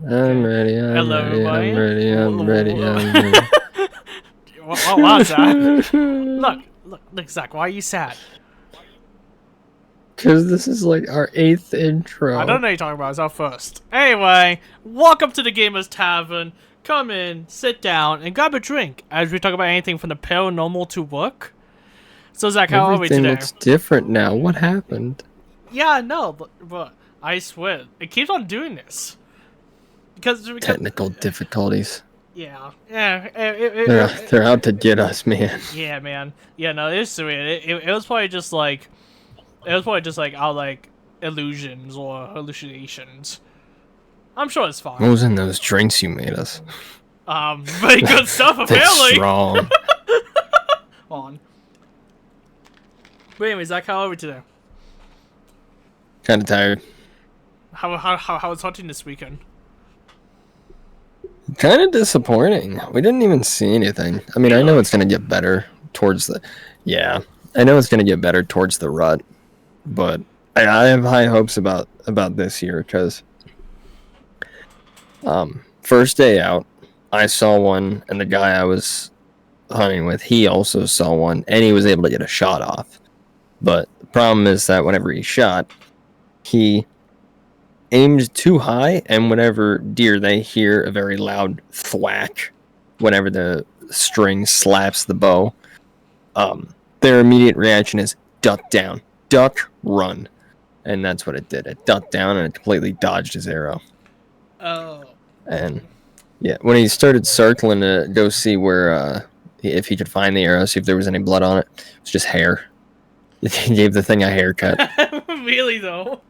I'm Okay. ready, I'm Hello, ready, I'm everybody. ready, I'm ready, I'm ready. What was that? Look, Zach. Why are you sad? Because this is like our 8th I don't intro. know what you're talking about. It's our first. Anyway, welcome to the Gamers Tavern. Come in, sit down, and grab a drink as we talk about anything from the paranormal to work. So, Zach, how are we Everything today? looks different now. What happened? Yeah, no, but I swear it keeps on doing this because Technical difficulties. yeah. They're out to get us, man. Yeah, man. Yeah, no, it's weird. It was probably just like our like illusions or hallucinations. I'm sure it's What fine. was in those drinks you made us? Very good stuff That's apparently. strong. On. But anyways, Zach, how are we today? Kind of tired. How was hunting this weekend? Kind of disappointing. We didn't even see anything. I mean, I know Really? it's going to get better towards the... Yeah, I know it's going to get better towards the rut, but I have high hopes about this year because first day out, I saw one, and the guy I was hunting with, he also saw one, and he was able to get a shot off. But the problem is that whenever he shot, he aimed too high, and whenever deer, they hear a very loud thwack whenever the string slaps the bow, their immediate reaction is duck down, duck, run. And that's what it did. It ducked down and it completely dodged his arrow. Oh. And yeah, when he started circling to go see where, if he could find the arrow, see if there was any blood on it, it was just hair. He gave the thing a haircut. Really though?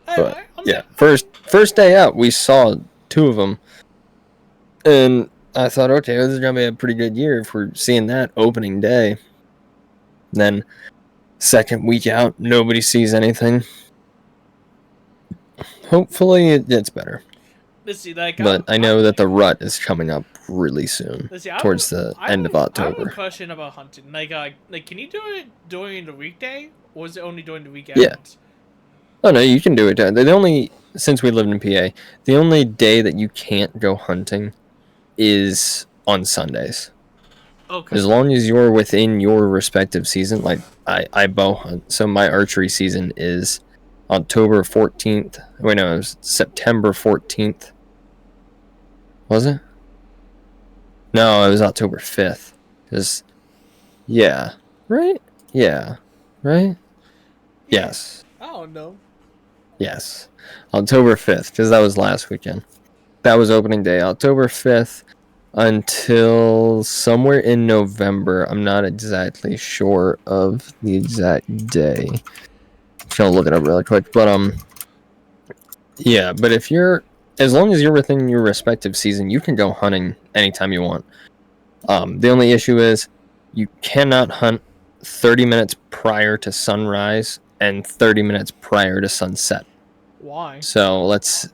But I'm yeah, first day out, we saw two of them, and I thought, okay, this is gonna be a pretty good year if we're seeing that opening day. Then second week out, nobody sees anything. Hopefully, it gets better. Let's see, like But I know that the rut is coming up really soon, let's see. towards the end of I have a October. question about hunting. Like, can you do it during the weekday, or is it only during the weekend? Yeah. Oh no, you can do it. The only, since we live in PA, the only day that you can't go hunting is on Sundays. Okay. As long as you're within your respective season, like I bow hunt, so my archery season is October 14th. Wait, no, it was September 14th. Was it? No, it was October 5th. Because, yeah. Right? Yeah. Right? Yes. I don't know. Yes. October 5th, because that was last weekend. That was opening day. October 5th until somewhere in November. I'm not exactly sure of the exact day. I'm gonna look it up really quick. But, yeah, but if you're, as long as you're within your respective season, you can go hunting anytime you want. The only issue is you cannot hunt 30 minutes prior to sunrise and 30 minutes prior to sunset. Why? So it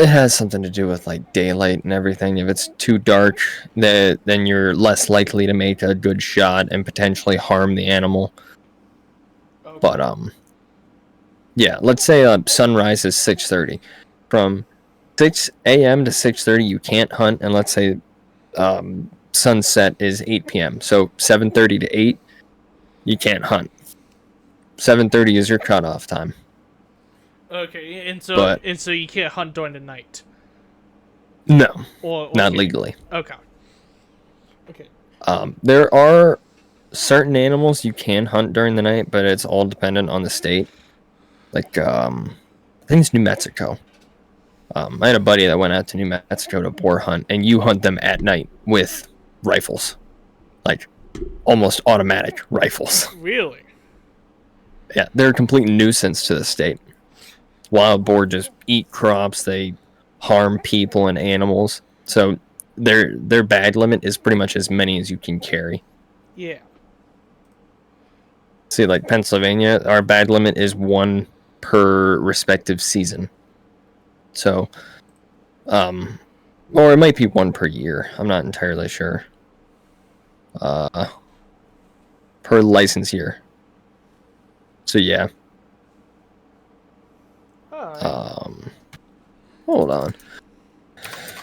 has something to do with like daylight and everything. If it's too dark, then you're less likely to make a good shot and potentially harm the animal. Okay. But yeah, let's say sunrise is 6:30. From 6 a.m. to 6:30, you can't hunt, and let's say sunset is 8 p.m. So 7:30 to 8, you can't hunt. 7:30 is your cutoff time. Okay, and But so you can't hunt during the night. no, Or not legally. Okay. Okay. There are certain animals you can hunt during the night, but it's all dependent on the state. Like, I think it's New Mexico. I had a buddy that went out to New Mexico to boar hunt, and you hunt them at night with rifles. Like, almost automatic rifles. Really? Yeah, they're a complete nuisance to the state. Wild boar just eat crops, they harm people and animals. So their bag limit is pretty much as many as you can carry. Yeah. See, like Pennsylvania, our bag limit is 1 per respective season. So, or it might be 1 per year. I'm not entirely sure. Per license year. So yeah. Alright. Hold on.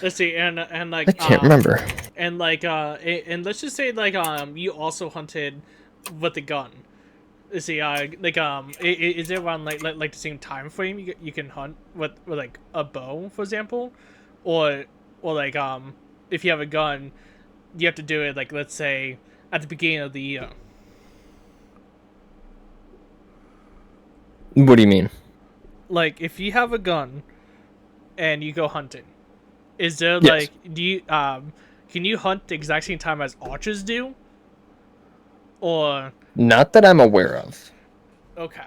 Let's see, and I can't remember. and and let's just say like you also hunted with the gun. Let's see, is it around like the same time frame you can hunt with like a bow, for example, or like if you have a gun, you have to do it like, let's say, at the beginning of the year. What do you mean? Like if you have a gun and you go hunting, is there Yes. like, do you can you hunt the exact same time as archers do, or Not that I'm aware of. okay?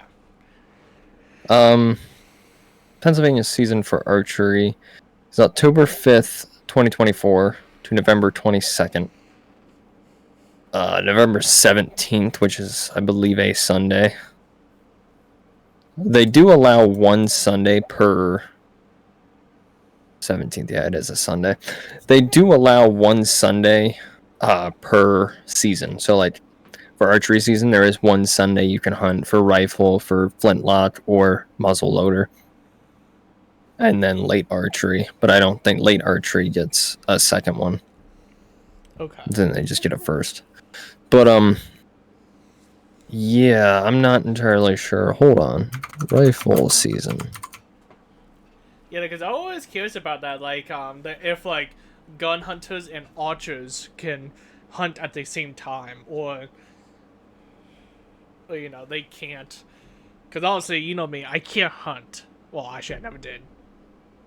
Um, Pennsylvania season for archery is October 5th, 2024 to November 22nd. November 17th, which is, I believe, a Sunday. They do allow one Sunday per 17th. Yeah, it is a Sunday. They do allow one Sunday per season. So, like, for archery season, there is one Sunday you can hunt for rifle, for flintlock, or muzzle loader. And then late archery. But I don't think late archery gets a second one. Okay. Then they just get a first. But, yeah, I'm not entirely sure. Hold on. Rifle season. Yeah, because I'm always curious about that. Like, if like gun hunters and archers can hunt at the same time, or you know, they can't. Because honestly, you know me, I can't hunt. Well, actually, I never did.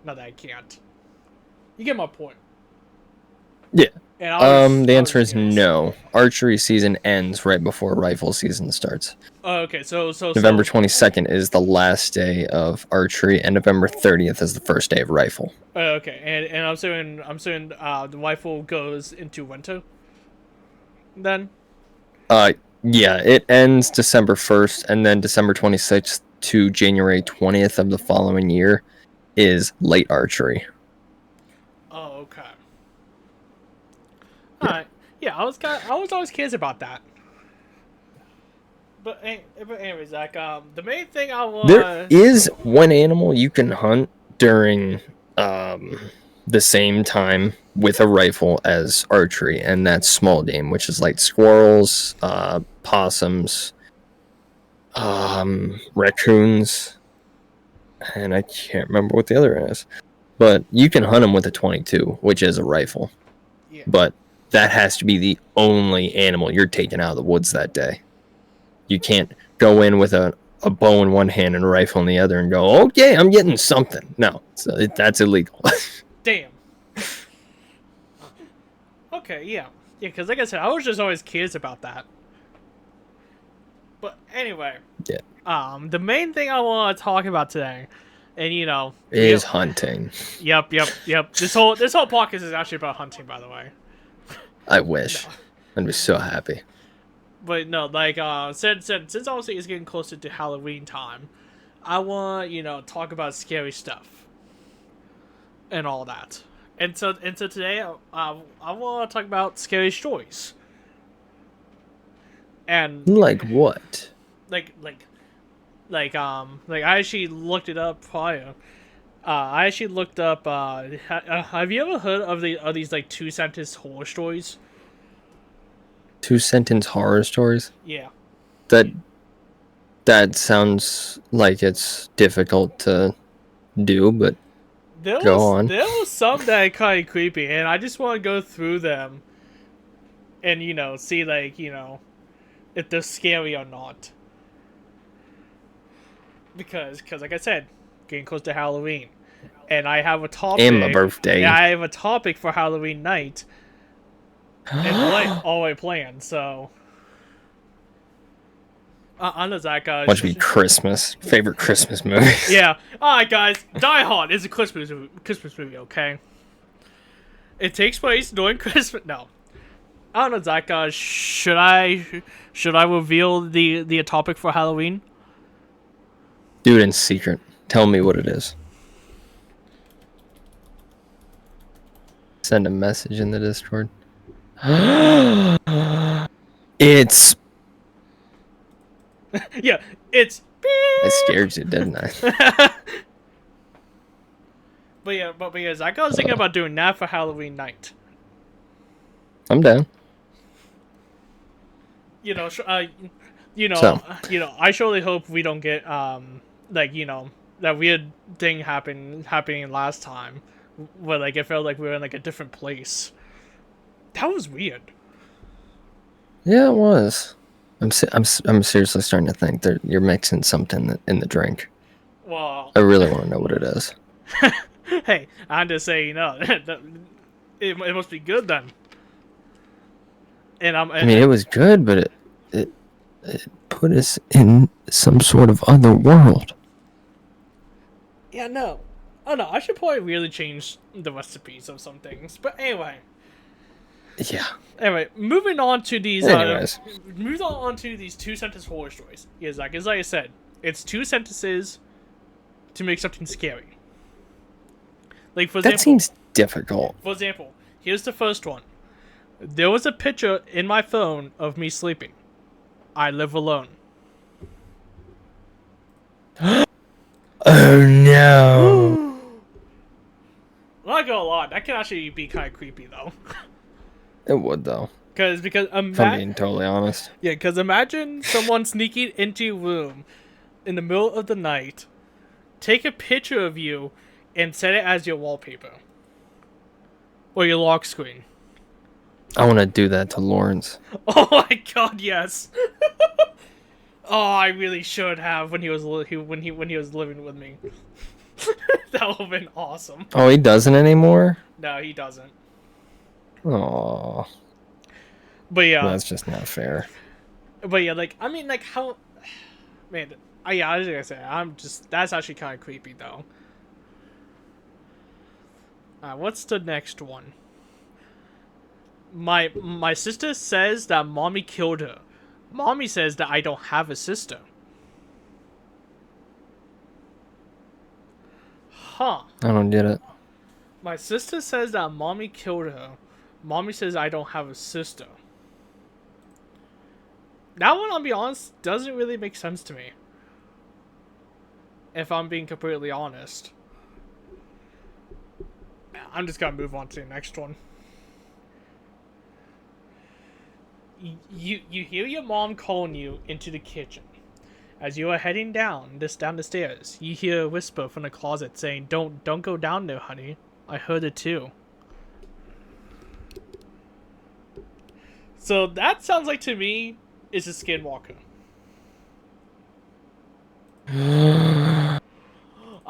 Not that I can't. You get my point. Yeah. And I The was answer is curious. no. Archery season ends right before rifle season starts. Oh, okay, November 22nd is the last day of archery, and November 30th is the first day of rifle. Okay, and I'm saying the rifle goes into winter. Then. Yeah, it ends December 1st, and then December 26th to January 20th of the following year is late archery. Oh, okay. Alright. Yeah, I was always curious about that. But anyways, like the main thing I There was. is one animal you can hunt during the same time with a rifle as archery, and that's small game, which is like squirrels, possums, raccoons, and I can't remember what the other is. But you can hunt them with a 22, which is a rifle. Yeah. But that has to be the only animal you're taking out of the woods that day. You can't go in with a bow in one hand and a rifle in the other and go, okay, I'm getting something. No, that's illegal. Damn. Okay, yeah. Yeah, because like I said, I was just always curious about that. But anyway. Yeah. The main thing I want to talk about today, and you know, Is hunting. Yep. This whole podcast is actually about hunting, by the way. I wish. No. I'd be so happy. But no, like since obviously it's getting closer to Halloween time, I want talk about scary stuff and all that. And so today I want to talk about scary stories. And Like what? like I actually looked it up prior. I actually looked up. Have you ever heard of these like 2 sentence horror stories? 2 sentence horror stories? Yeah. That sounds like it's difficult to do, but There go on. was some that are kind of creepy, and I just want to go through them and see like if they're scary or not. Because like I said, getting close to Halloween, and I have a topic. And my birthday. Yeah, I have a topic for Halloween night. And already planned, so. On the Zach, Must be Christmas. Favorite Christmas movie. Yeah. Alright, guys. Die Hard is a Christmas movie, okay? It takes place during Christmas. No. I don't know, Zach. Should I reveal the topic for Halloween? Do it in secret. Tell me what it is. Send a message in the Discord. It's. Yeah, it's. I scared you, didn't I? but yeah, Zach, I was thinking about doing that for Halloween night. I'm down. You know, So, I surely hope we don't get like that weird thing happening last time, where like it felt like we were in like a different place. That was weird. yeah, it was. I'm seriously starting to think that you're mixing something in the drink. Well, I really want to know what it is. hey, I'm just saying, it must be good then. And I mean, it was good, but it put us in some sort of other world. yeah, no. Oh no, I should probably really change the recipes of some things. But anyway. Yeah. Anyway, moving on to these moving on to these 2 sentence horror stories. Yeah, Zach, as I said, it's 2 sentences to make something scary. Like for example, That seems difficult. for example, here's the first one. There was a picture in my phone of me sleeping. I live alone. Oh no. I'm not gonna lie, that can actually be kind of creepy though. It would though. Because If I'm being totally honest. yeah, because imagine someone sneaking into your room in the middle of the night, take a picture of you, and set it as your wallpaper or your lock screen. I want to do that to Lawrence. Oh my god, yes. Oh, I really should have when he was living with me. That would have been awesome. Oh, he doesn't anymore? No, he doesn't. Oh. But yeah, That's just not fair. but yeah, like I mean, like how, man, yeah, I was gonna say, that's actually kind of creepy though. What's the next one? My sister says that mommy killed her. Mommy says that I don't have a sister. Huh. I don't get it. My sister says that mommy killed her. Mommy says I don't have a sister. That one, I'll be honest, doesn't really make sense to me. If I'm being completely honest. I'm just gonna move on to the next one. You hear your mom calling you into the kitchen. As you are heading down the stairs, you hear a whisper from the closet saying, Don't go down there, honey. I heard it too." So that sounds like to me is a skinwalker.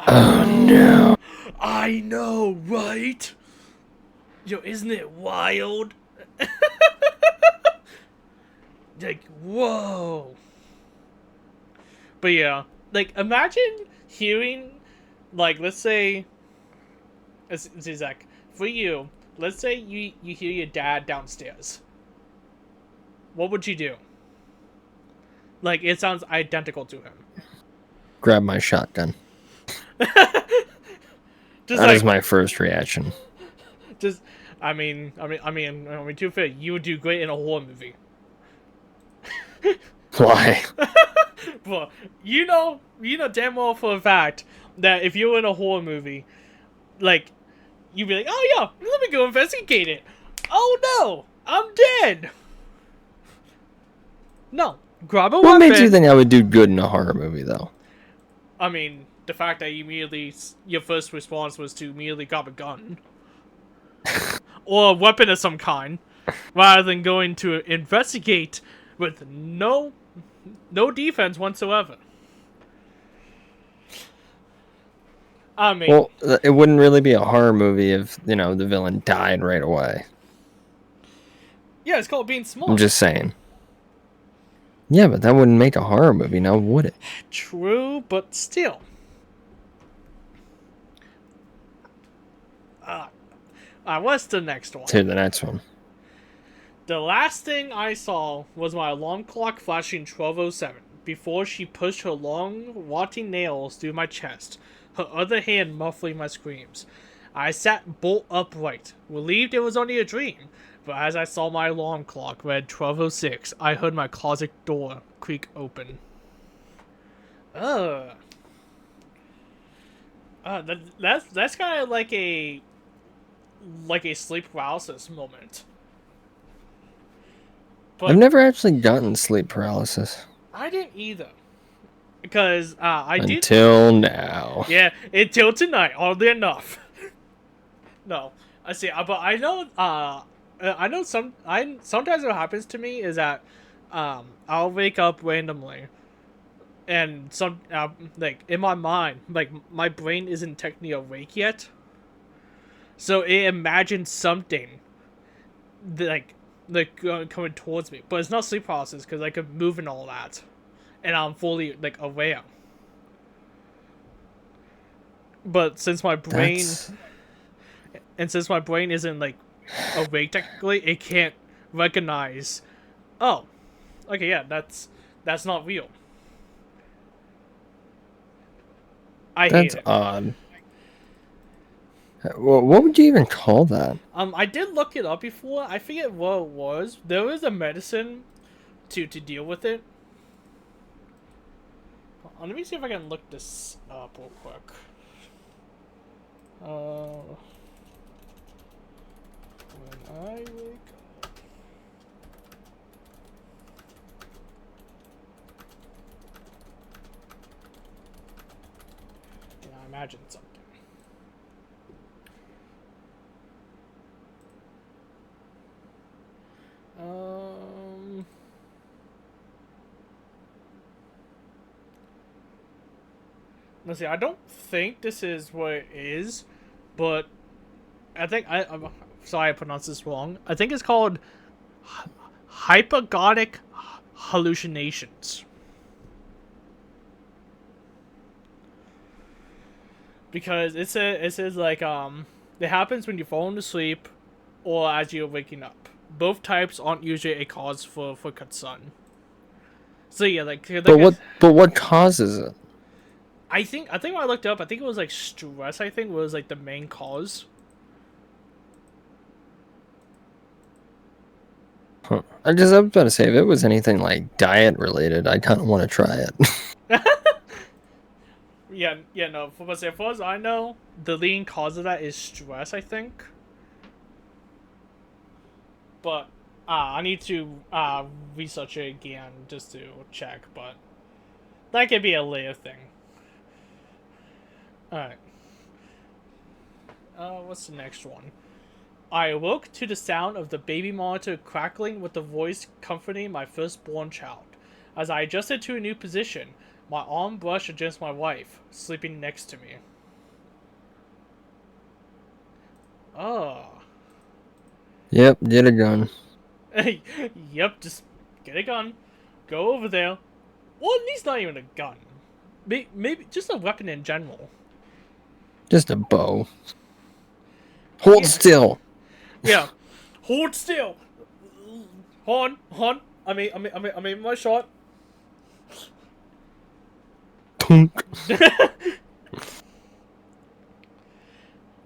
Oh no. I know, right? Yo, isn't it wild? Like, whoa. But yeah, like, imagine hearing, like, let's say, Zach, for you, let's say you hear your dad downstairs. What would you do? Like, it sounds identical to him. Grab my shotgun. Just That like, is my first reaction. just, I mean, to be fair, you would do great in a horror movie. Why? Well, you know damn well for a fact that if you were in a horror movie, like, you'd be like, oh yeah, let me go investigate it. Oh no, I'm dead. No, grab a What weapon. makes you think I would do good in a horror movie, though? I mean, the fact that your first response was to immediately grab a gun. Or a weapon of some kind, rather than going to investigate with no defense whatsoever. I mean, Well, it wouldn't really be a horror movie if, the villain died right away. yeah, it's called being smart. I'm just saying. Yeah, but that wouldn't make a horror movie, now would it? True, but still. What's the next one? To the next one. The last thing I saw was my alarm clock flashing 12:07 before she pushed her long, rotting nails through my chest, her other hand muffling my screams. I sat bolt upright, relieved it was only a dream, but as I saw my alarm clock read 12:06, I heard my closet door creak open. Ugh. That's kind of like a sleep paralysis moment. I've But never actually gotten sleep paralysis I didn't either because I did. until now. Yeah, until tonight, oddly enough. No, I see. But I know. I know some. I sometimes what happens to me is that, I'll wake up randomly, and like in my mind, like my brain isn't technically awake yet, so it imagines something, that, coming towards me. But it's not sleep paralysis because I can move and all that, and I'm fully like aware. But That's since my brain isn't like awake technically, it can't recognize. Oh, okay, yeah, that's not real. I hate that's it. odd. Well, what would you even call that? I did look it up before. I forget what it was. There was a medicine to deal with it. Let me see if I can look this up real quick. When I wake up. Yeah, I imagine something. Um. Let's see. I don't think this is what it is, but I think I'm sorry I pronounced this wrong. I think it's called hypnagogic hallucinations. Because it says like it happens when you're falling asleep or as you're waking up. Both types aren't usually a cause for concern. So yeah, But what causes it? I think when I looked up, I think it was like stress. I think was like the main cause. Huh. I was about to say if it was anything like diet related, I kind of want to try it. Yeah, no. As far as I know, the leading cause of that is stress. I think, but I need to research it again just to check. But that could be a later thing. All right. What's the next one? I awoke to the sound of the baby monitor crackling with the voice comforting my firstborn child. As I adjusted to a new position, my arm brushed against my wife, sleeping next to me. Oh. Yep, get a gun. Yep, just get a gun. Go over there. Well, at least not even a gun. Maybe just a weapon in general. Just a bow. Hold Yeah. still. Yeah. Hold still. Hold on. I made my shot. Tunk.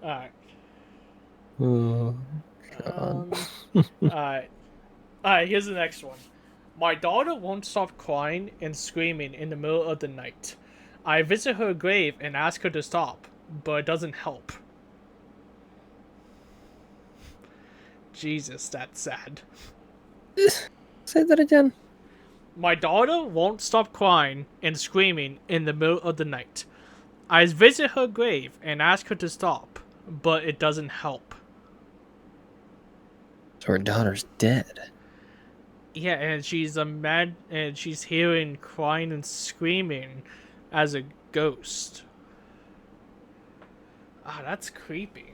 Alright. Oh, God. Alright. Alright, here's the next one. My daughter won't stop crying and screaming in the middle of the night. I visit her grave and ask her to stop, but it doesn't help. Jesus, that's sad. Say that again. My daughter won't stop crying and screaming in the middle of the night. I visit her grave and ask her to stop, but it doesn't help. So her daughter's dead. Yeah, and she's hearing crying and screaming as a ghost. Ah, that's creepy.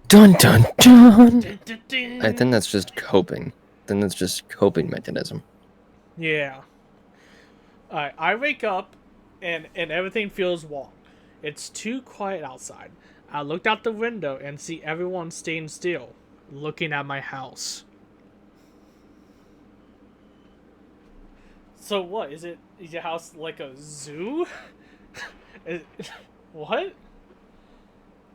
Dun dun dun. Dun, dun, dun. I think that's just coping. Then that's just coping mechanism. Yeah. Alright, I wake up and everything feels wrong. It's too quiet outside. I looked out the window and see everyone staying still, looking at my house. So what? Is your house like a zoo? What?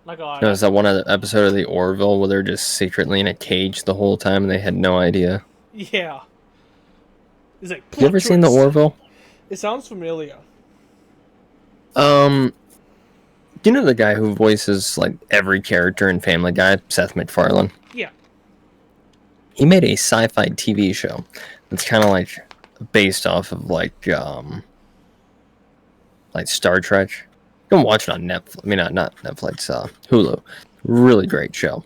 Like No, is that one episode of the Orville where they're just secretly in a cage the whole time and they had no idea? yeah. It's like You ever seen the twist. Orville? It sounds familiar. Um, You know the guy who voices like every character in Family Guy, Seth MacFarlane? Yeah. He made a sci-fi TV show that's kind of like based off of like Star Trek. You can watch it on Netflix. I mean, not Netflix, Hulu. Really great show.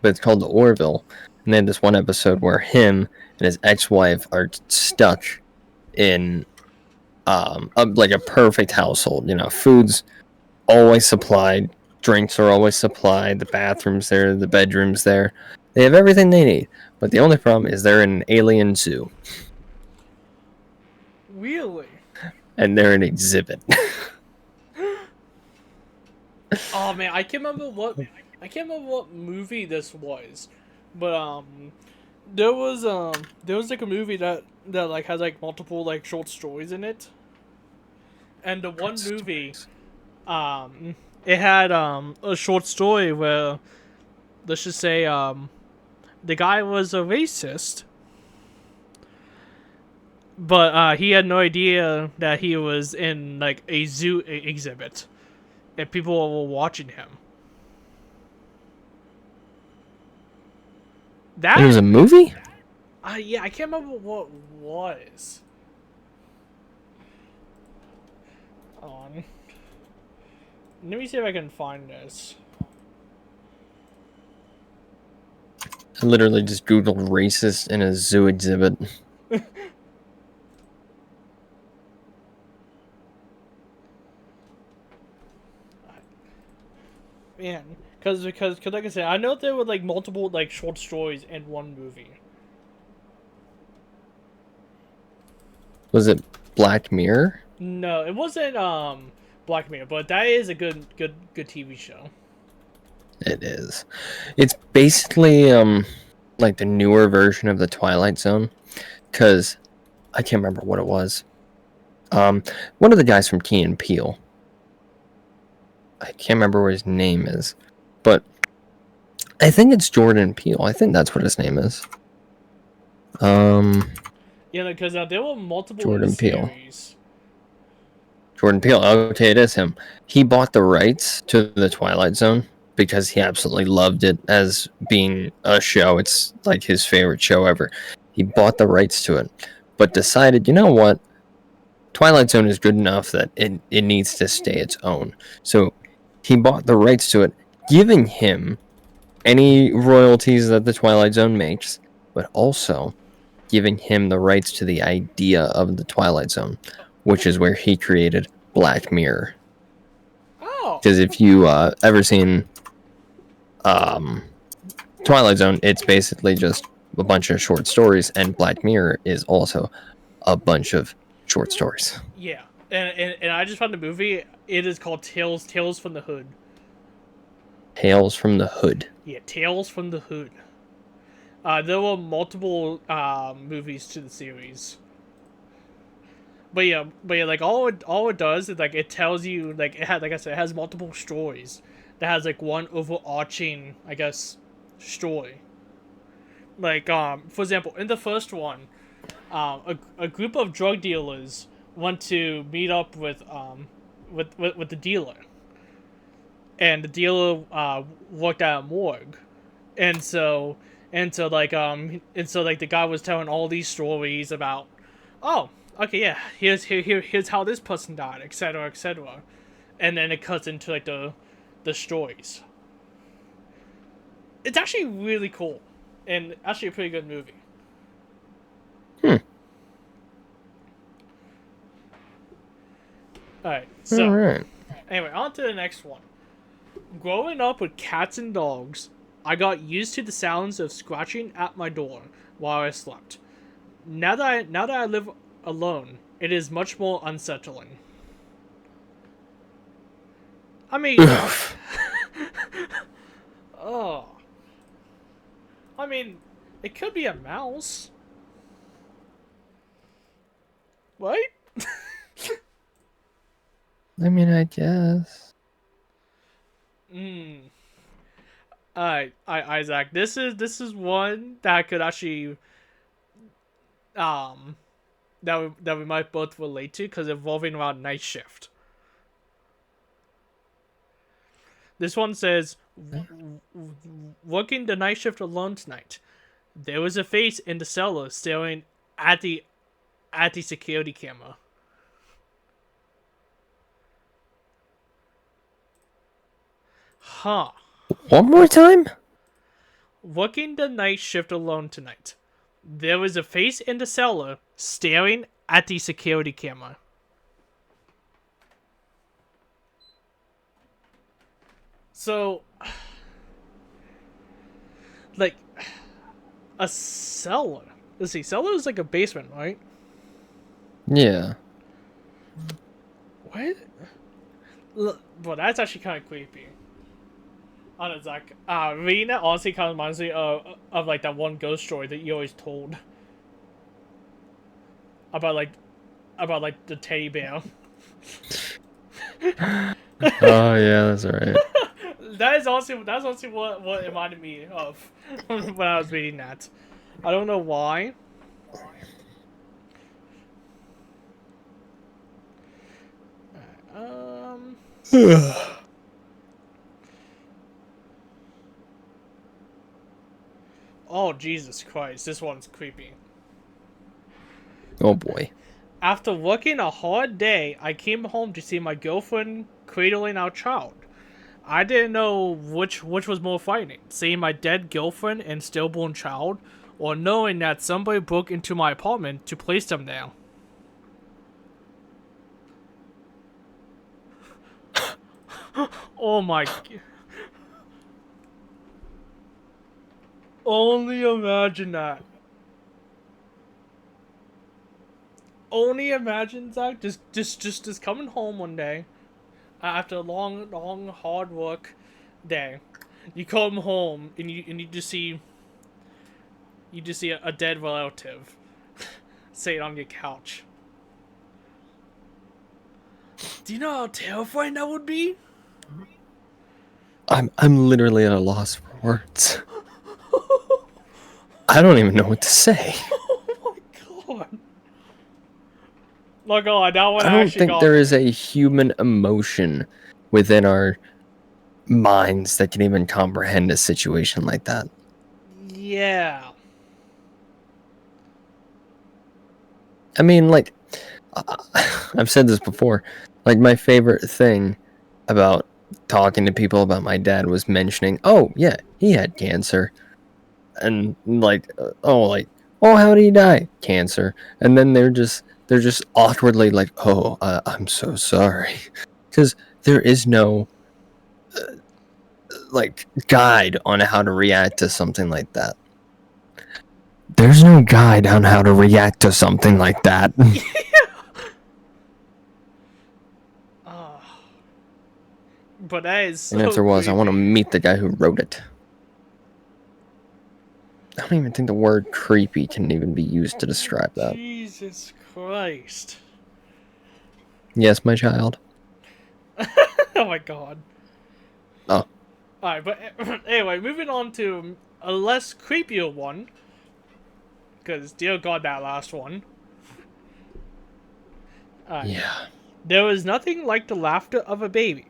But it's called The Orville. And then this one episode where him and his ex-wife are stuck in like a perfect household. You know, food's always supplied, drinks are always supplied, the bathrooms there, the bedrooms there. They have everything they need. But the only problem is they're in an alien zoo. Really? And they're an exhibit. Oh man, I can't remember what movie this was, but there was like a movie that like has like multiple like short stories in it, and the one movie it had a short story where, let's just say, the guy was a racist, but he had no idea that he was in like a zoo exhibit, and people were watching him. It That was a movie? yeah, I can't remember what it was. On. Let me see if I can find this. I literally just Googled racist in a zoo exhibit. Man, because like I said, I know there were like multiple like short stories in one movie. Was it Black Mirror? No, it wasn't Black Mirror, but that is a good TV show. It is. It's basically like the newer version of the Twilight Zone, because I can't remember what it was. One of the guys from Key and Peele. I can't remember what his name is, but I think it's Jordan Peele. I think that's what his name is. Yeah, because there were multiple in the Jordan Peele. series. Jordan Peele. Okay, it is him. He bought the rights to the Twilight Zone because he absolutely loved it as being a show. It's like his favorite show ever. He bought the rights to it, but decided, you know what? Twilight Zone is good enough that it needs to stay its own. So he bought the rights to it, giving him any royalties that the Twilight Zone makes, but also giving him the rights to the idea of the Twilight Zone, which is where he created Black Mirror. Oh. Because if you ever seen Twilight Zone, it's basically just a bunch of short stories, and Black Mirror is also a bunch of short stories. Yeah, and I just found the movie. It is called Tales from the Hood. Tales from the Hood. Yeah, Tales from the Hood. There were multiple movies to the series. But yeah, like all it does is like it tells you like it had like I said it has multiple stories that has like one overarching I guess story. Like for example, in the first one, a group of drug dealers want to meet up with the dealer, and the dealer worked at a morgue, and so and so like the guy was telling all these stories about, oh, okay, yeah, here's how this person died, etc., etc., and then it cuts into like the stories. It's actually really cool, and actually a pretty good movie. Hmm. All right, All so right. anyway, on to the next one. Growing up with cats and dogs, I got used to the sounds of scratching at my door while I slept. Now that I live alone, it is much more unsettling. I mean, oh, I mean, it could be a mouse, right? I mean, I guess. Hmm. Alright, Isaac. This is one that could actually um that we might both relate to because involving around night shift. This one says, "Working the night shift alone tonight. There was a face in the cellar staring at the security camera." Huh. One more time? Working the night shift alone tonight. There was a face in the cellar staring at the security camera. So, like, a cellar. Let's see, cellar is like a basement, right? Yeah. What? Well, that's actually kind of creepy. I don't know, Zach. Reading that honestly kind of reminds me of like that one ghost story that you always told about like the teddy bear. Oh yeah, that's right. That's honestly what it reminded me of when I was reading that. I don't know why. Um. Oh Jesus Christ! This one's creepy. Oh boy. After working a hard day, I came home to see my girlfriend cradling our child. I didn't know which was more frightening, seeing my dead girlfriend and stillborn child, or knowing that somebody broke into my apartment to place them there. Oh my... Only imagine that. Only imagine, Zach, just coming home one day, after a long, hard work day. You come home and you just see a dead relative sitting on your couch. Do you know how terrifying that would be? I'm literally at a loss for words. I don't even know what to say. Oh my god. My god, that one I don't actually think got there me. is a human emotion within our minds that can even comprehend a situation like that. Yeah. I mean, like, I've said this before. Like, my favorite thing about talking to people about my dad was mentioning, oh, yeah, he had cancer. And, like, oh, how did he die? Cancer. And then they're just awkwardly like, oh, I'm so sorry. Because there is no, like, guide on how to react to something like that. There's no guide on how to react to something like that. Oh, but that is so And if there was, I want to creepy. meet the guy who wrote it. I don't even think the word creepy can even be used to describe that. Jesus Christ. Yes, my child. Oh my god. Oh. Alright, but anyway, moving on to a less creepier one. Because, dear god, that last one. Alright. Yeah. There is nothing like the laughter of a baby.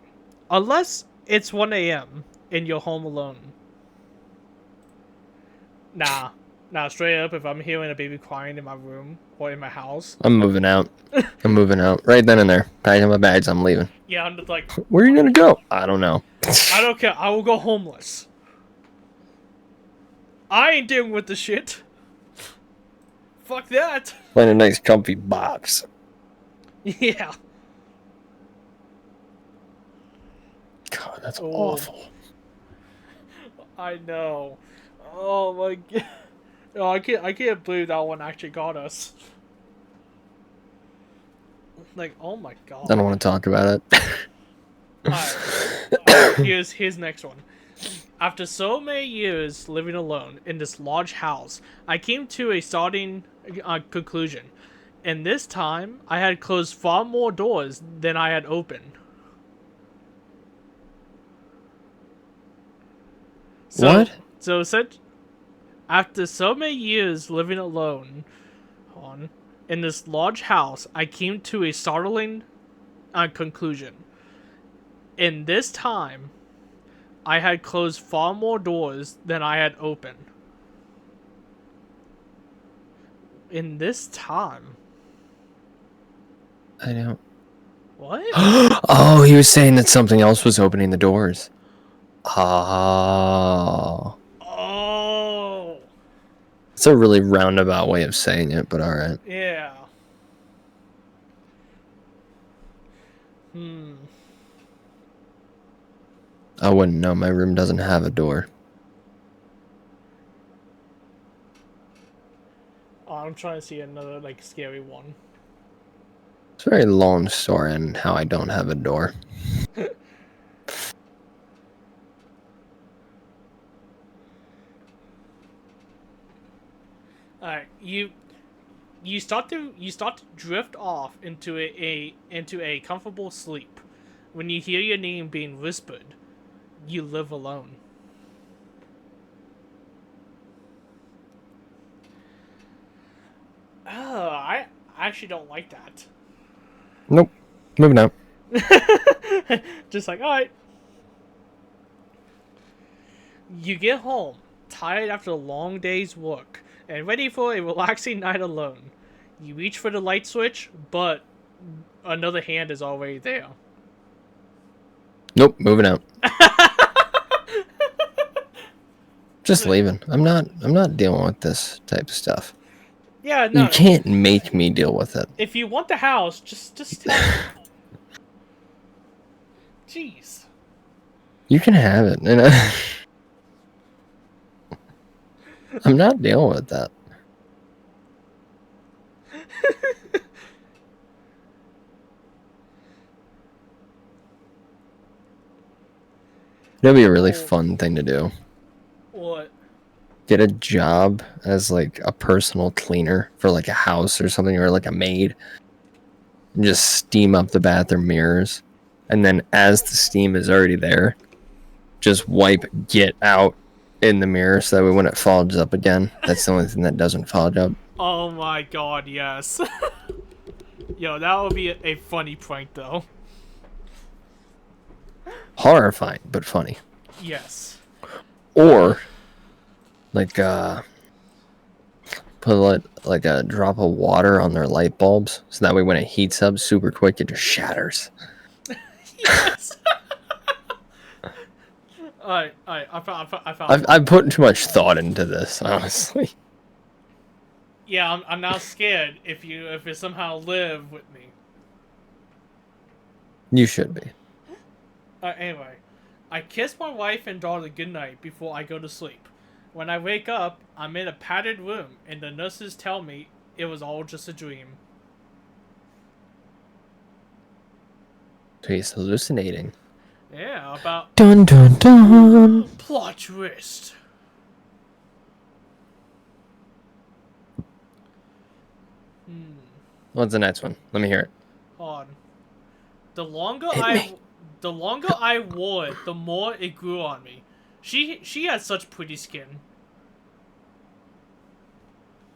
Unless it's 1 a.m. and you're home alone. Nah. Nah, straight up, if I'm hearing a baby crying in my room or in my house. I'm moving out. I'm moving out. Right then and there. Packing my bags, I'm leaving. Yeah, I'm just like, Where are you gonna go? I don't know. I don't care, I will go homeless. I ain't dealing with this shit. Fuck that. Find a nice comfy box. Yeah. God, that's Oh. awful. I know. Oh my god. Oh, I can't believe that one actually got us. Like, oh my god. I don't want to talk about it. Alright, here's next one. After so many years living alone in this large house, I came to a starting conclusion. And this time, I had closed far more doors than I had opened. What? So after so many years living alone in this large house, I came to a startling conclusion. In this time, I had closed far more doors than I had opened. In this time. I don't. What? Oh, he was saying that something else was opening the doors. Oh. Oh. It's a really roundabout way of saying it, but alright. Yeah. Hmm. I wouldn't know. My room doesn't have a door. Oh, I'm trying to see another like scary one. It's a very long story on how I don't have a door. Alright, you start to drift off into a comfortable sleep. When you hear your name being whispered, you live alone. Oh, I actually don't like that. Nope. Moving out. Just like, alright. You get home, tired after a long day's work, and ready for a relaxing night alone. You reach for the light switch, but another hand is already there. Nope. Moving out. Just leaving. I'm not dealing with this type of stuff. Yeah, no. You can't make me deal with it. If you want the house, just tell me. Jeez. You can have it. And I'm not dealing with that. It'll be a really fun thing to do. What? Get a job as like a personal cleaner for like a house or something, or like a maid. And just steam up the bathroom mirrors. And then as the steam is already there, just wipe get out in the mirror so that way when it fogs up again, that's the only thing that doesn't fog up. Oh my god, yes. Yo, that would be a funny prank though. Horrifying, but funny. Yes. Or like put like a drop of water on their light bulbs so that way when it heats up super quick it just shatters. Yes. Alright, I found I've put too much thought into this, honestly. Yeah, I'm now scared if you somehow live with me. You should be. Anyway, I kiss my wife and daughter goodnight before I go to sleep. When I wake up, I'm in a padded room, and the nurses tell me it was all just a dream. So he's hallucinating. Yeah, about Dun dun dun. plot twist. What's the next one? Let me hear it. Hold on. The longer me. I wore it, the more it grew on me. She has such pretty skin.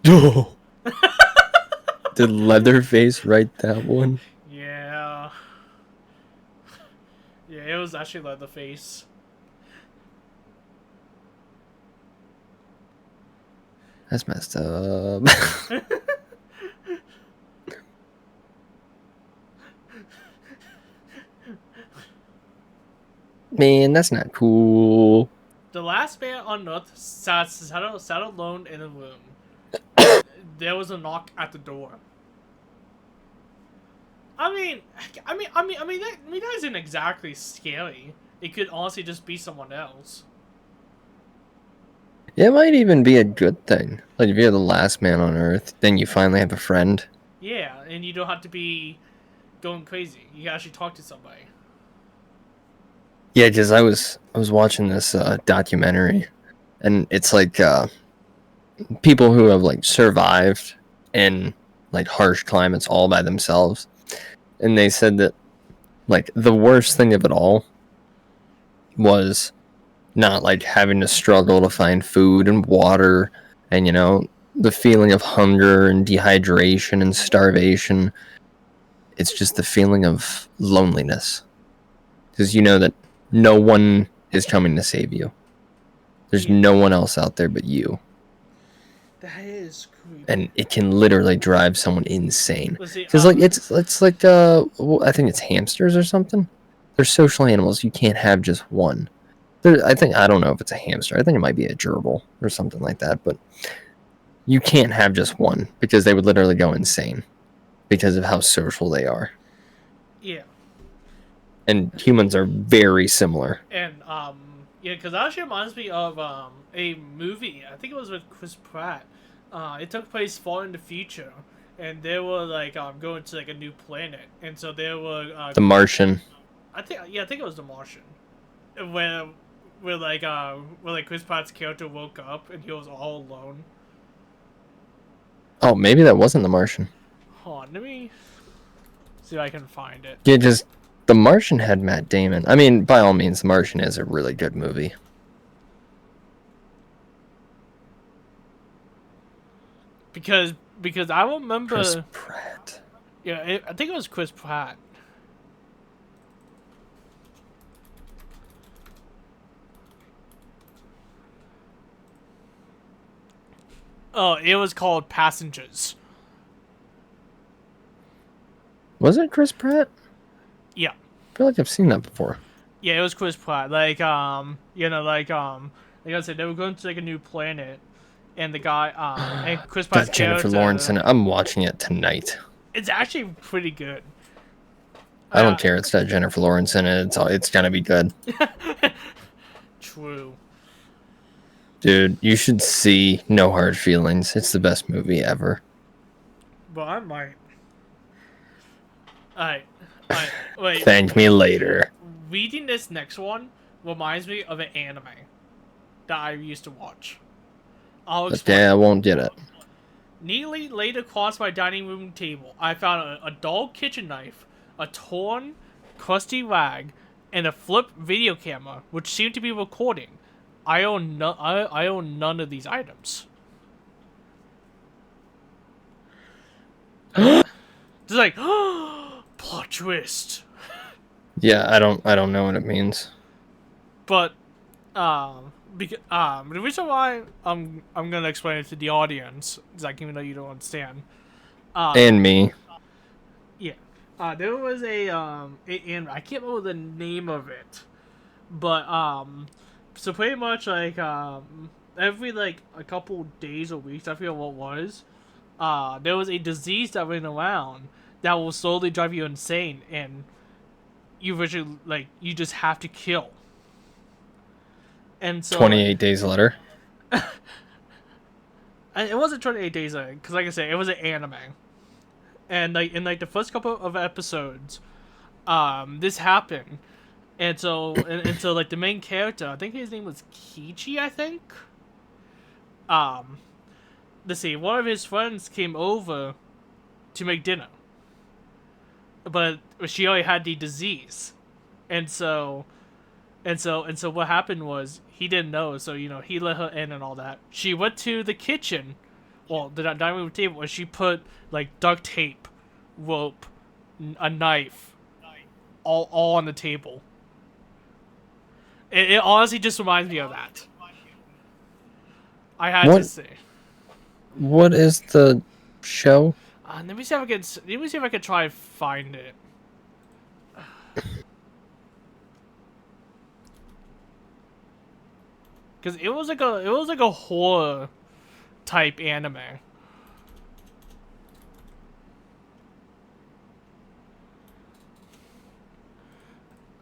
Oh. Did Leatherface write that one? Yeah. Yeah, it was actually Leatherface. That's messed up. Man, that's not cool. The last man on Earth sat alone in a room. There was a knock at the door. That isn't exactly scary. It could honestly just be someone else. It might even be a good thing. Like if you're the last man on Earth, then you finally have a friend. Yeah, and you don't have to be going crazy. You can actually talk to somebody. Yeah, because I was watching this documentary, and it's like people who have like survived in like harsh climates all by themselves, and they said that like the worst thing of it all was not like having to struggle to find food and water, and the feeling of hunger and dehydration and starvation. It's just the feeling of loneliness, because you know that no one is coming to save you. There's Yeah. no one else out there but you. That is creepy. And it can literally drive someone insane. Let's see. Because like it's like I think it's hamsters or something. They're social animals. You can't have just one. I don't know if it's a hamster. I think it might be a gerbil or something like that. But you can't have just one because they would literally go insane because of how social they are. Yeah. And humans are very similar. And yeah, because that actually reminds me of a movie. I think it was with Chris Pratt. It took place far in the future, and they were like going to like a new planet, and so they were The Martian. I think it was The Martian, where where like Chris Pratt's character woke up and he was all alone. Oh, maybe that wasn't The Martian. Hold on, let me see if I can find it. Yeah, just The Martian had Matt Damon. I mean, by all means, The Martian is a really good movie. Because I remember Chris Pratt. Yeah, I think it was Chris Pratt. Oh, it was called Passengers. Was it Chris Pratt? Yeah. I feel like I've seen that before. Yeah, it was Chris Pratt. Like like I said, they were going to like a new planet, and the guy and Chris Pratt's Got Jennifer character, Lawrence in it. I'm watching it tonight. It's actually pretty good. I don't care. It's got Jennifer Lawrence in it. It's gonna be good. True. Dude, you should see No Hard Feelings. It's the best movie ever. But I might. Alright. Wait. Thank me later. Reading this next one reminds me of an anime that I used to watch. I'll explain. Yeah, I won't get it. Neatly laid across my dining room table, I found a dull kitchen knife, a torn, crusty rag, and a flipped video camera, which seemed to be recording. I own none of these items. Just like plot twist. Yeah, I don't know what it means. But because the reason why I'm gonna explain it to the audience, Zach, even though you don't understand. And me. Yeah. There was and I can't remember the name of it, but so pretty much like every like a couple days or weeks, I forget what it was, there was a disease that went around that will slowly drive you insane, and you visually like you just have to kill. And so 28 days later. it wasn't 28 days later, because like I said, it was an anime. And like in like the first couple of episodes, this happened, and so like the main character, I think his name was Kichi, I think. Let's see, one of his friends came over to make dinner, but she already had the disease, and so what happened was he didn't know, so he let her in and all that. She went to the kitchen, well, the dining room table, where she put like duct tape, rope, a knife, all on the table. It honestly just reminds me of that. I had to say. What is the show? Let me see if I can try and find it. Because it was like a horror type anime.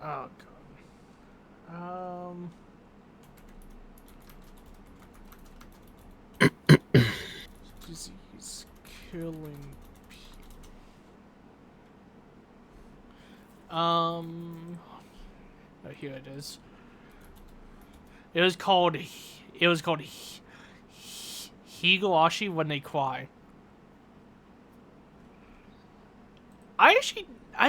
Oh god. Disease killing people. Oh, here it is. It was called Higurashi When They Cry. I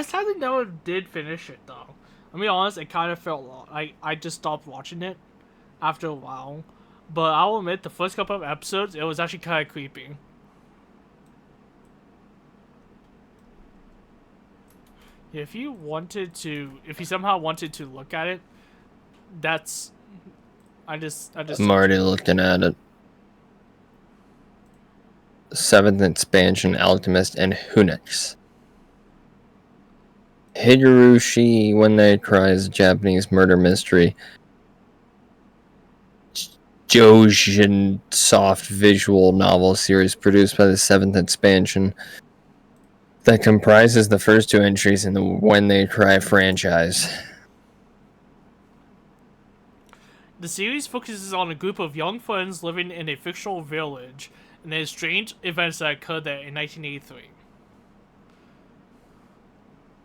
sadly never did finish it though. I'll be honest, it kind of felt long. I just stopped watching it after a while. But I'll admit, the first couple of episodes, it was actually kind of creepy. If you somehow wanted to look at it, That's I just I'm told already you. looking at it. Seventh expansion, Alchemist, and Hunix. Higurushi When They Cries, Japanese murder mystery. Jojin soft visual novel series produced by the seventh expansion that comprises the first two entries in the When They Cry franchise. The series focuses on a group of young friends living in a fictional village and the strange events that occurred there in 1983.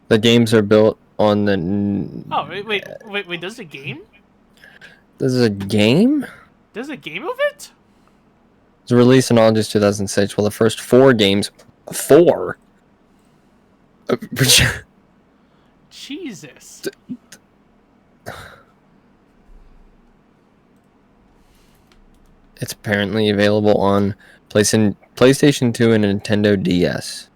The games are built on the. Oh, wait, there's a game? This is a game? There's a game of it? It was released in August 2006. Well, the first four games. Four? Jesus. It's apparently available on PlayStation 2 and Nintendo DS.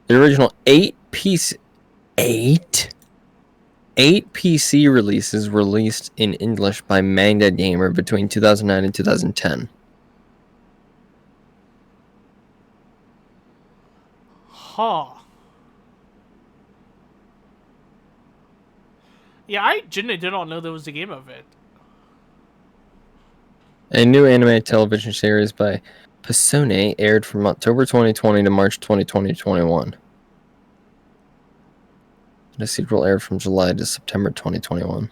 The original 8 PC releases released in English by Manga Gamer between 2009 and 2010. Huh. Yeah, I genuinely did not know there was a game of it. A new anime television series by Pisone aired from October 2020 to March 2021. And a sequel aired from July to September 2021.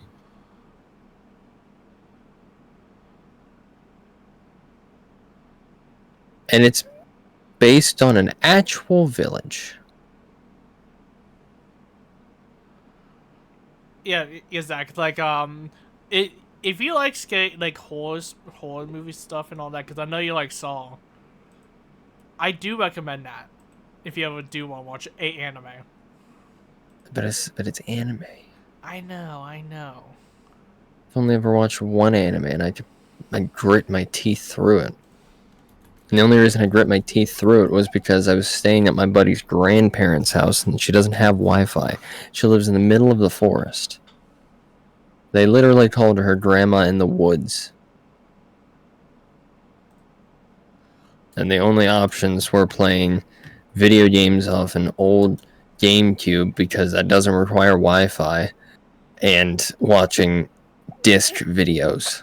And it's based on an actual village. Yeah, Zach. Like, it if you like like horror movie stuff and all that, because I know you like Saw. I do recommend that if you ever do want to watch a anime. But it's anime. I know. I've only ever watched one anime, and I grit my teeth through it. And the only reason I grit my teeth through it was because I was staying at my buddy's grandparents' house, and she doesn't have Wi-Fi. She lives in the middle of the forest. They literally called her Grandma in the Woods. And the only options were playing video games off an old GameCube, because that doesn't require Wi-Fi, and watching disc videos.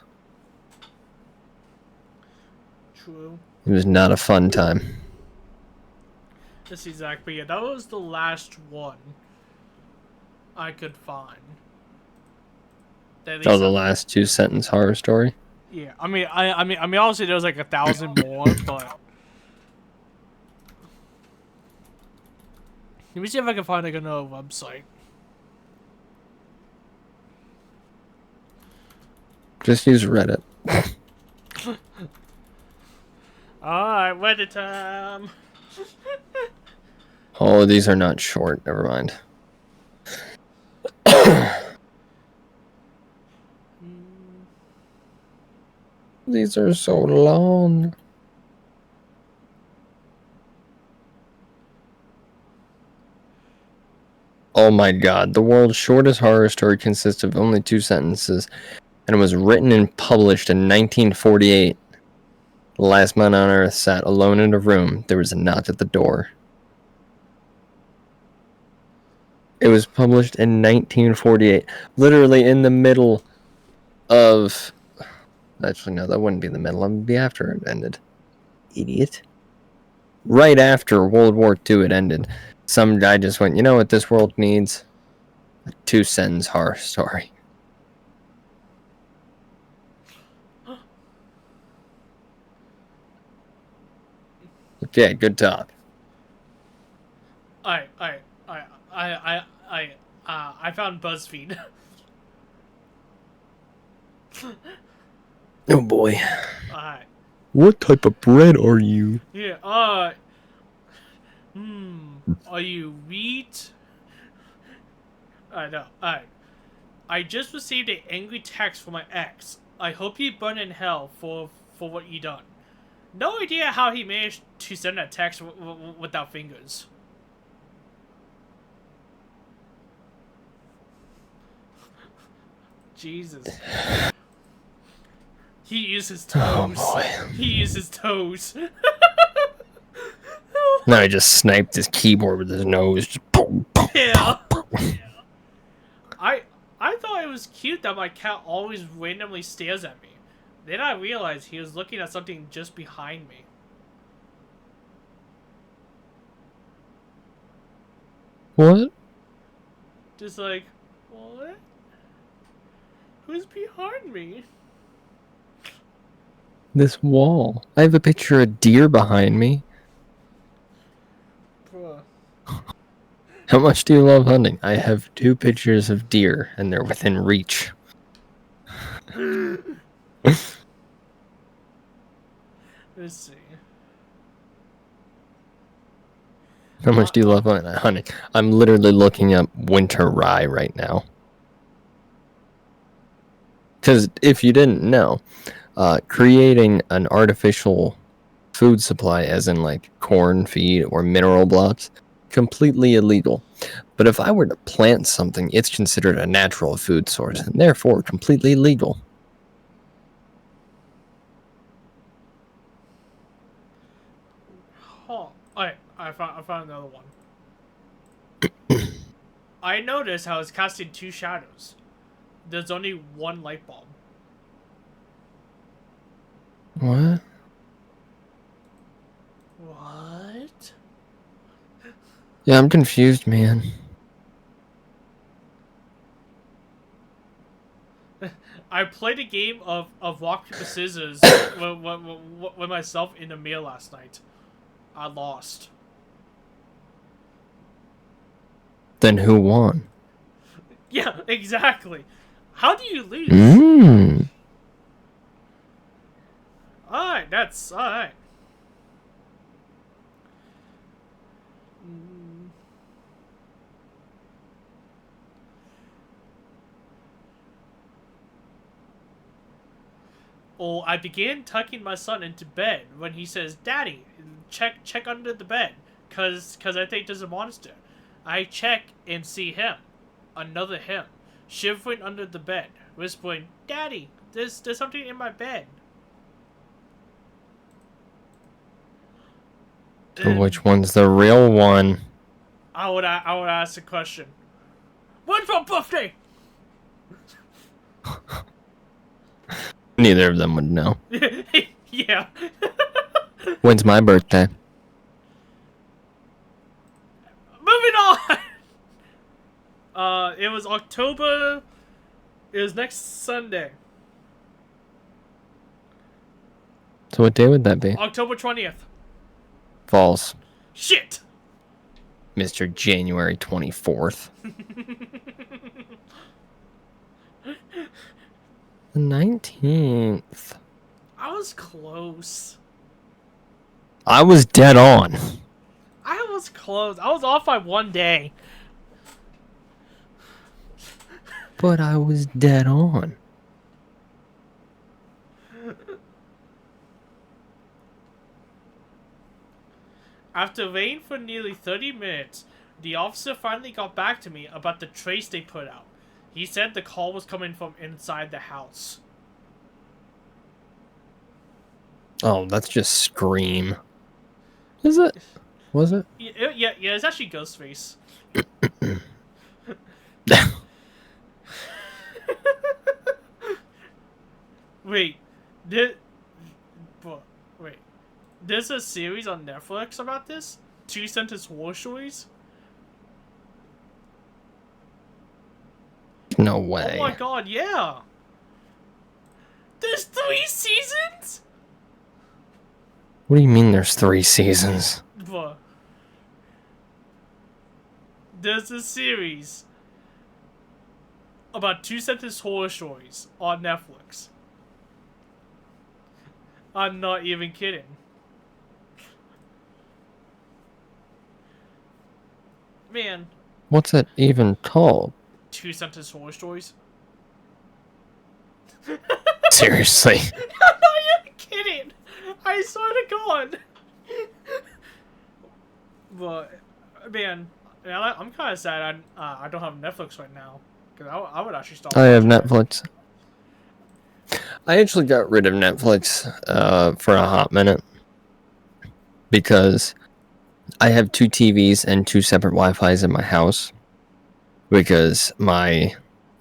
True. It was not a fun time. Let's see, Zach. But yeah, that was the last one I could find. Oh, the last two-sentence horror story? Yeah, I mean, obviously there was like 1,000 more, but let me see if I can find like another website. Just use Reddit. Alright, Reddit time. Oh, these are not short. Never mind. These are so long. Oh my god, the world's shortest horror story consists of only 2 sentences, and was written and published in 1948. The last man on Earth sat alone in a room. There was a knock at the door. It was published in 1948, literally in the middle of... Actually, no, that wouldn't be the middle. It would be after it ended. Idiot. Right after World War II it ended, some guy just went, you know what this world needs? A 2-sentence horror story. Okay, good talk. I found BuzzFeed. Oh boy. Alright. What type of bread are you? Yeah, are you wheat? No, alright. I just received an angry text from my ex. I hope you burn in hell for what you done. No idea how he managed to send that text without fingers. Jesus. He uses Oh toes. boy. He uses toes. No, he just sniped his keyboard with his nose. Just boom, boom, Yeah. boom, boom. I thought it was cute that my cat always randomly stares at me. Then I realized he was looking at something just behind me. What? Just like, what? Who's behind me? This wall. I have a picture of deer behind me. Bruh. How much do you love hunting? I have 2 pictures of deer, and they're within reach. Let's see. How much do you love hunting? I'm literally looking up winter rye right now. Because if you didn't know, creating an artificial food supply, as in like corn feed or mineral blocks, completely illegal. But if I were to plant something, it's considered a natural food source, and therefore completely legal. Oh, I found another one. I noticed how it's casting 2 shadows. There's only 1 light bulb. What? What? Yeah, I'm confused, man. I played a game of rock paper scissors with myself in the meal last night. I lost. Then who won? Yeah, exactly. How do you lose? Mmm. Alright, that's alright. Oh, I began tucking my son into bed when he says, "Daddy, check under the bed, cause I think there's a monster." I check and see him, another him, shivering under the bed, whispering, "Daddy, there's something in my bed." So which one's the real one? I would ask a question. When's my birthday? Neither of them would know. Yeah. When's my birthday? Moving on. It was October. It was next Sunday, So what day would that be? October 20th. False. Shit. Mr. January 24th. The 19th. I was close. I was dead on. I was close. I was off by 1 day. But I was dead on. After waiting for nearly 30 minutes, the officer finally got back to me about the trace they put out. He said the call was coming from inside the house. Oh, that's just Scream. Is it? Was it? Yeah, it's actually Ghostface. Wait, wait. There's a series on Netflix about this? 2-sentence war stories? No way. Oh my god, yeah! There's 3 seasons?! What do you mean there's 3 seasons? Bruh. There's a series about 2-sentence horror stories on Netflix. I'm not even kidding. Man. What's it even called? 2-sentence horror stories? Seriously. I'm not even kidding! I swear to God! But, man, I'm kind of sad I don't have Netflix right now. Because I would actually start I have watching it. Netflix. I actually got rid of Netflix for a hot minute because I have two TVs and two separate Wi-Fi's in my house because my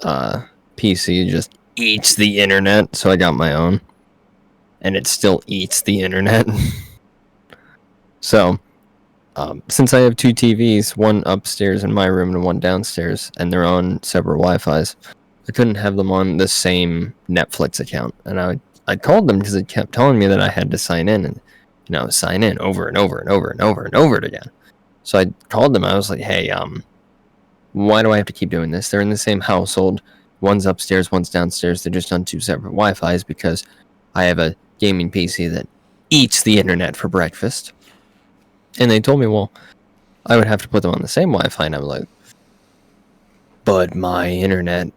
PC just eats the internet, so I got my own, and it still eats the internet. So, since I have two TVs, one upstairs in my room and one downstairs, and they're on separate Wi-Fi's, I couldn't have them on the same Netflix account. And I called them because it kept telling me that I had to sign in, and I was sign in over and over and over and over and over again. So I called them. I was like, "Hey, why do I have to keep doing this? They're in the same household. One's upstairs, one's downstairs. They're just on two separate Wi-Fi's because I have a gaming PC that eats the internet for breakfast." And they told me, well, I would have to put them on the same Wi-Fi. And I'm like, but my internet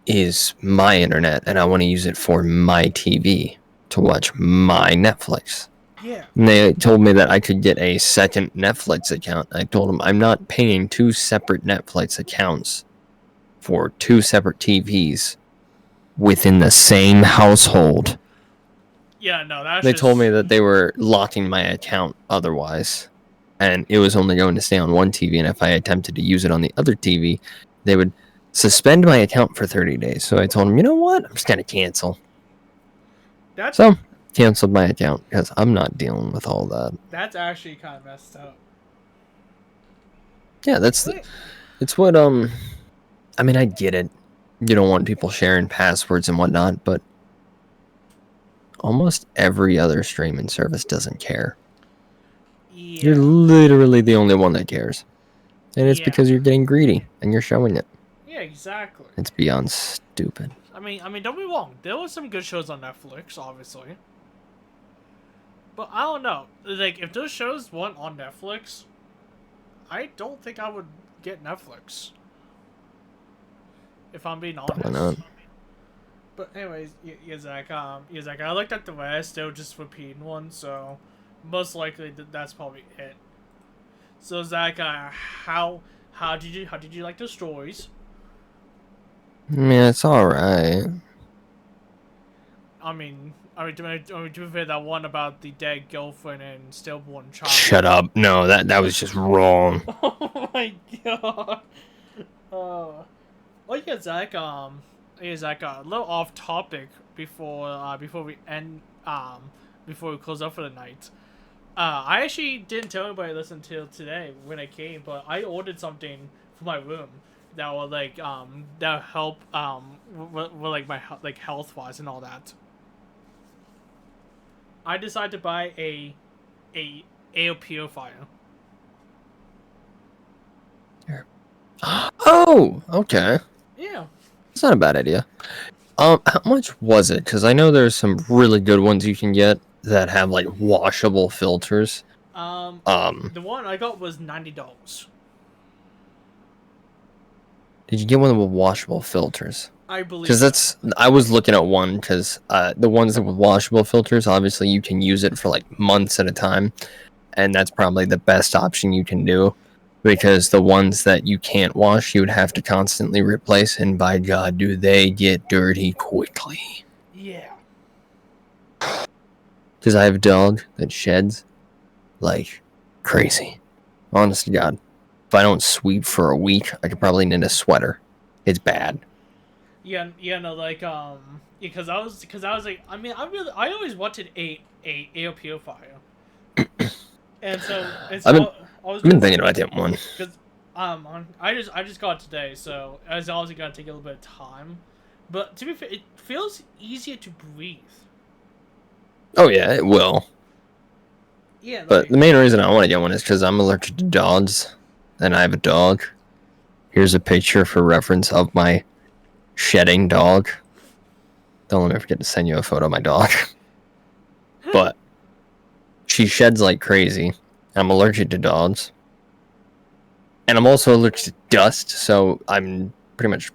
is my internet, and I want to use it for my TV to watch my Netflix. Yeah. And they told me that I could get a second Netflix account. I told them I'm not paying two separate Netflix accounts for two separate TVs within the same household. Yeah, no, that's They just... told me that they were locking my account otherwise, and it was only going to stay on one TV, and if I attempted to use it on the other TV, they would suspend my account for 30 days. So I told them, you know what? I'm just going to cancel. So, canceled my account because I'm not dealing with all that. That's actually kind of messed up. Yeah, it's what, I mean, I get it. You don't want people sharing passwords and whatnot, but almost every other streaming service doesn't care. Yeah. You're literally the only one that cares. And it's because you're getting greedy and you're showing it. Yeah, exactly. It's beyond stupid. I mean, don't be wrong. There were some good shows on Netflix, obviously. But I don't know. Like, if those shows weren't on Netflix, I don't think I would get Netflix. If I'm being honest. Probably not. But anyways, Zach, I looked at the rest. They were just repeating one, so most likely that's probably it. So Zach, how did you like the stories? Yeah, it's alright. I mean, to be fair, that one about the dead girlfriend and stillborn child. Shut up! No, that was just wrong. Oh my god. Well, yeah, Zach. Zach, a little off topic before we end before we close up for the night. I actually didn't tell anybody this until today when I came, but I ordered something for my room that will that help with like my health wise and all that. I decided to buy a air purifier. Oh, okay. Yeah. It's not a bad idea. How much was it? Because I know there's some really good ones you can get that have like washable filters. The one I got was $90. Did you get one with washable filters? I believe. Because I was looking at one because the ones that with washable filters, obviously you can use it for like months at a time, and that's probably the best option you can do. Because the ones that you can't wash, you would have to constantly replace, and by God, do they get dirty quickly. Yeah. Because I have a dog that sheds like crazy. Honest to God. If I don't sweep for a week, I could probably knit a sweater. It's bad. Yeah, no, like, because I was like, I mean, I always wanted a air purifier. and so I've been thinking about getting one. Because, I just got it today, so it's obviously gonna take a little bit of time. But to be fair, it feels easier to breathe. Oh yeah, it will. Yeah, like, but the main reason I want to get one is because I'm allergic to dogs, and I have a dog. Here's a picture for reference of my shedding dog. Don't let me forget to send you a photo of my dog. But she sheds like crazy. I'm allergic to dogs. And I'm also allergic to dust, so I'm pretty much...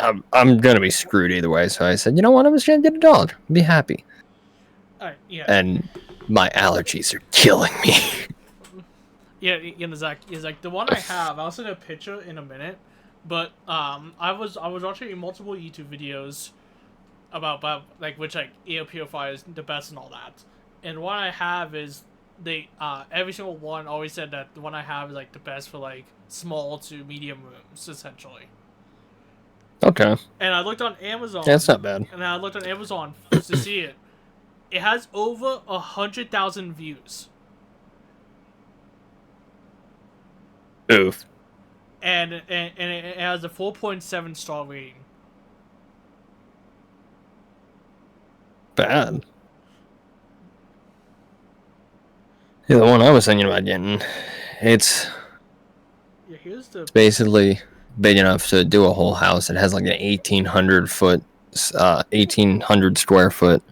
I'm going to be screwed either way. So I said, you know what? I'm just going to get a dog. Be happy. Yeah. And my allergies are killing me. Yeah, Zach, the one I have, I'll send a picture in a minute, But I was watching multiple YouTube videos about like which like air purifier is the best and all that. And one I have is they every single one always said that the one I have is like the best for like small to medium rooms essentially. Okay. And I looked on Amazon. Yeah, that's not bad. And I looked on Amazon to see it. It has over 100,000 views. Oof. And it has a 4.7 star rating. Bad. Yeah, the one I was thinking about getting, it's Yeah, here's the basically big enough to do a whole house. It has like an 1,800 square foot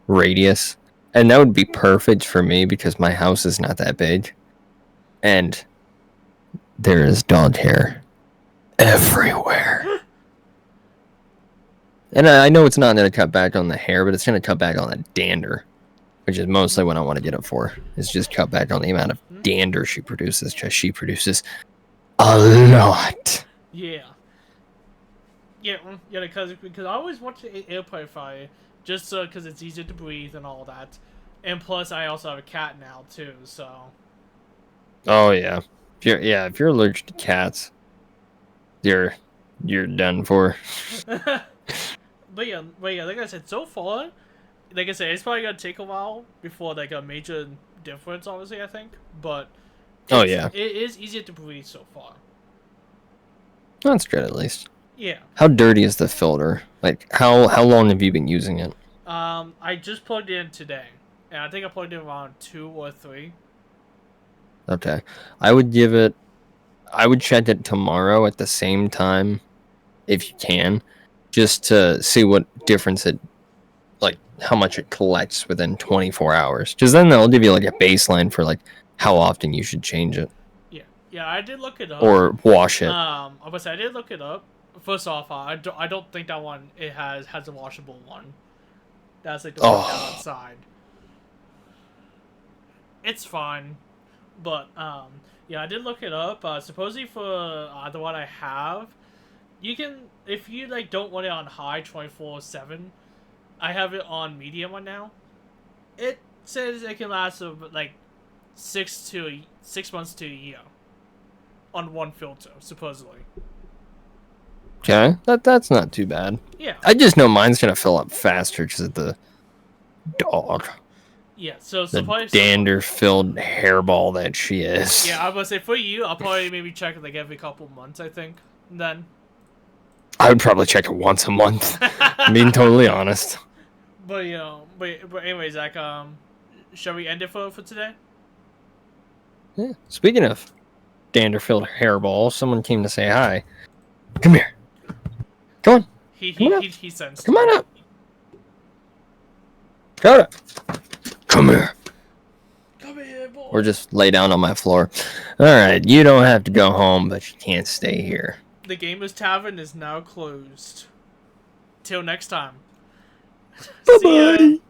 radius, and that would be perfect for me because my house is not that big, and there is dog hair everywhere. And I know it's not going to cut back on the hair, but it's going to cut back on the dander, which is mostly what I want to get it for. Is just cut back on the amount of dander she produces, because she produces a lot. yeah. Yeah, because I always want to air purifier just because it's easier to breathe and all that, and plus I also have a cat now too, so. Oh yeah, if you're allergic to cats, you're done for. But yeah, like I said, so far, like I said, it's probably gonna take a while before like a major difference, obviously, I think, but. Oh yeah, it is easier to breathe so far. that's good at least. Yeah. How dirty is the filter? Like how long have you been using it? I just plugged it in today, and I think I plugged in around 2 or 3. Okay, I would check it tomorrow at the same time, if you can, just to see what difference it, like how much it collects within 24 hours. Because then they'll give you like a baseline for like how often you should change it Yeah, I did look it up. or wash it. I was I did look it up. First off, I don't think that one it has a washable one. That's like the one down outside. It's fine, but yeah, I did look it up. Supposedly for the one I have, you can if you like don't want it on high 24/7. I have it on medium one now. It says it can last like 6 months to a year on one filter, supposedly. Okay, that's not too bad. Yeah. I just know mine's gonna fill up faster because of the dog. Yeah, so The dander-filled hairball that she is. Yeah, I was say for you, I'll probably maybe check it like every couple months. I think then. I would probably check it once a month. Being totally honest. But but anyway, Zach, shall we end it for today? Yeah. Speaking of dander-filled hairball, someone came to say hi. Come here. Come on. He sensed. Come on up. Come up. Come here. Come here, boy. Or just lay down on my floor. Alright, you don't have to go home, but you can't stay here. The Gamers Tavern is now closed. Till next time. Bye-bye.